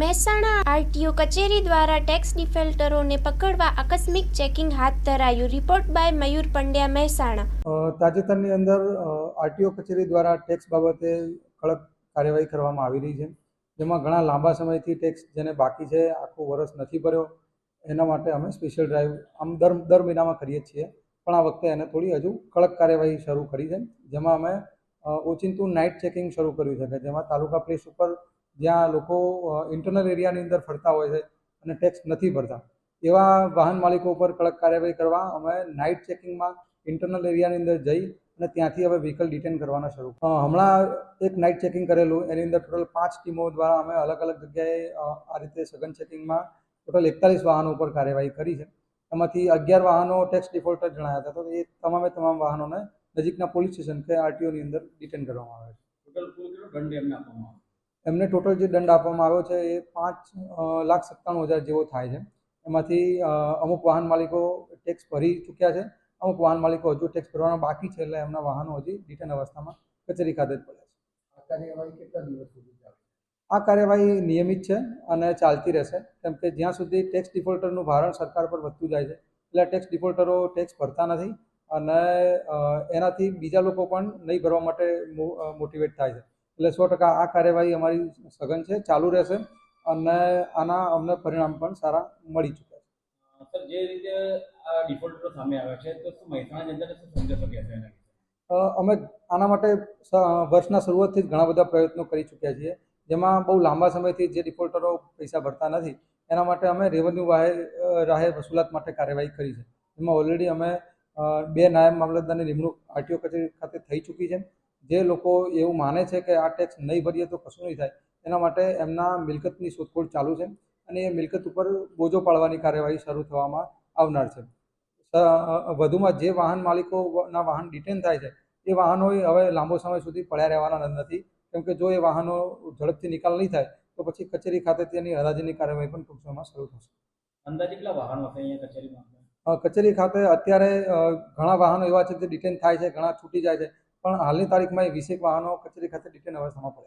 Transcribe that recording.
Mehsana RTO કચેરી દ્વારા tax ડિફોલ્ટરોને પકડવા આકસ્મિક ચેકિંગ હાથ ધરાયું. રિપોર્ટ બાય મયુર પંડ્યા, મહેસાણા. તાજેતરની અંદર આરટીઓ કચેરી દ્વારા ટેક્સ બાબતે કડક કાર્યવાહી કરવામાં આવી રહી છે, જેમાં ઘણા લાંબા સમયથી ટેક્સ જેને બાકી છે, આખું વર્ષ નથી ભર્યો, એના માટે અમે સ્પેશિયલ ડ્રાઈવ આમ દર મહિનામાં કરીએ છીએ, પણ આ વખતે એને થોડી હજુ કડક કાર્યવાહી શરૂ કરી છે, જેમાં અમે ઓચિંતું નાઇટ ચેકિંગ શરૂ કર્યું છે, કે જેમાં તાલુકા પ્લેસ ઉપર જ્યાં લોકો ઇન્ટરનલ એરિયાની અંદર ફરતા હોય છે અને ટેક્સ નથી ભરતા, એવા વાહન માલિકો ઉપર કડક કાર્યવાહી કરવા અમે નાઇટ ચેકિંગમાં ઇન્ટરનલ એરિયાની અંદર જઈ અને ત્યાંથી હવે વ્હીકલ ડિટેન કરવાના શરૂ. હમણાં એક નાઇટ ચેકિંગ કરેલું, એની અંદર ટોટલ 5 ટીમો દ્વારા અમે અલગ અલગ જગ્યાએ આ રીતે સઘન ચેકિંગમાં ટોટલ 41 વાહનો ઉપર કાર્યવાહી કરી છે. એમાંથી 11 વાહનો ટેક્સ ડિફોલ્ટર જણાયા હતા, તો એ તમામ વાહનોને નજીકના પોલીસ સ્ટેશન કે આરટીઓની અંદર ડિટેન કરવામાં આવે છે. એમને ટોટલ જે દંડ આપવામાં આવ્યો છે એ 5,97,000 જેવો થાય છે. એમાંથી અમુક વાહન માલિકો ટેક્સ ભરી ચૂક્યા છે, અમુક વાહન માલિકો હજુ ટેક્સ ભરવાના બાકી છે, એટલે એમના વાહનો હજી ડિટેન અવસ્થામાં કચેરી ખાતે જ પડ્યા છે. આ કાર્યવાહી કેટલા દિવસ સુધી ચાલશે? આ કાર્યવાહી નિયમિત છે અને ચાલતી રહેશે, કેમ કે જ્યાં સુધી ટેક્સ ડિફોલ્ટરનું ભારણ સરકાર પર વધતું જાય છે, એટલે ટેક્સ ડિફોલ્ટરો ટેક્સ ભરતા નથી અને એનાથી બીજા લોકો પણ નહીં ભરવા માટે મોટિવેટ થાય છે. એટલે 100% આ કાર્યવાહી અમારી સઘન છે, ચાલુ રહેશે અને આના અમને પરિણામ પણ સારા મળી ચૂક્યા છે. સર, જે રીતે આ ડિફોલ્ટરો સામે આવ્યા છે, તો શું મહેસાણા જનતાને શું સંદેશો કહેશે એના વિશે? અમે આના માટે વર્ષના શરૂઆતથી જ ઘણા બધા પ્રયત્નો કરી ચૂક્યા છીએ, જેમાં બહુ લાંબા સમયથી જે ડિફોલ્ટરો પૈસા ભરતા નથી એના માટે અમે રેવન્યુ રાહે વસૂલાત માટે કાર્યવાહી કરી છે. એમાં ઓલરેડી અમે 2 નાયબ મામલતદારની નિમણૂક આરટીઓ કચેરી ખાતે થઈ ચૂકી છે. જે લોકો એવું માને છે કે આ ટેક્સ નહીં ભરીએ તો કશું નહીં થાય, એના માટે એમના મિલકતની શોધખોળ ચાલુ છે અને એ મિલકત ઉપર બોજો પાડવાની કાર્યવાહી શરૂ થવામાં આવનાર છે. વધુમાં જે વાહન માલિકોના વાહન ડિટેન થાય છે એ વાહનો હવે લાંબો સમય સુધી પડ્યા રહેવાના નથી, કેમ કે જો એ વાહનો ઝડપથી નિકાલ નહીં થાય તો પછી કચેરી ખાતે તેની હરાજીની કાર્યવાહી પણ ટૂંક સમયમાં શરૂ થશે. અંદાજે કેટલા વાહનો હશે અહીંયા કચેરીમાં? કચેરી ખાતે અત્યારે ઘણા વાહનો એવા છે જે ડિટેન થાય છે, ઘણા છૂટી જાય છે, પણ હાલની તારીખમાં 20 વાહનો કચેરી ખાતે ડિટેન અવસ્થામાં પડે.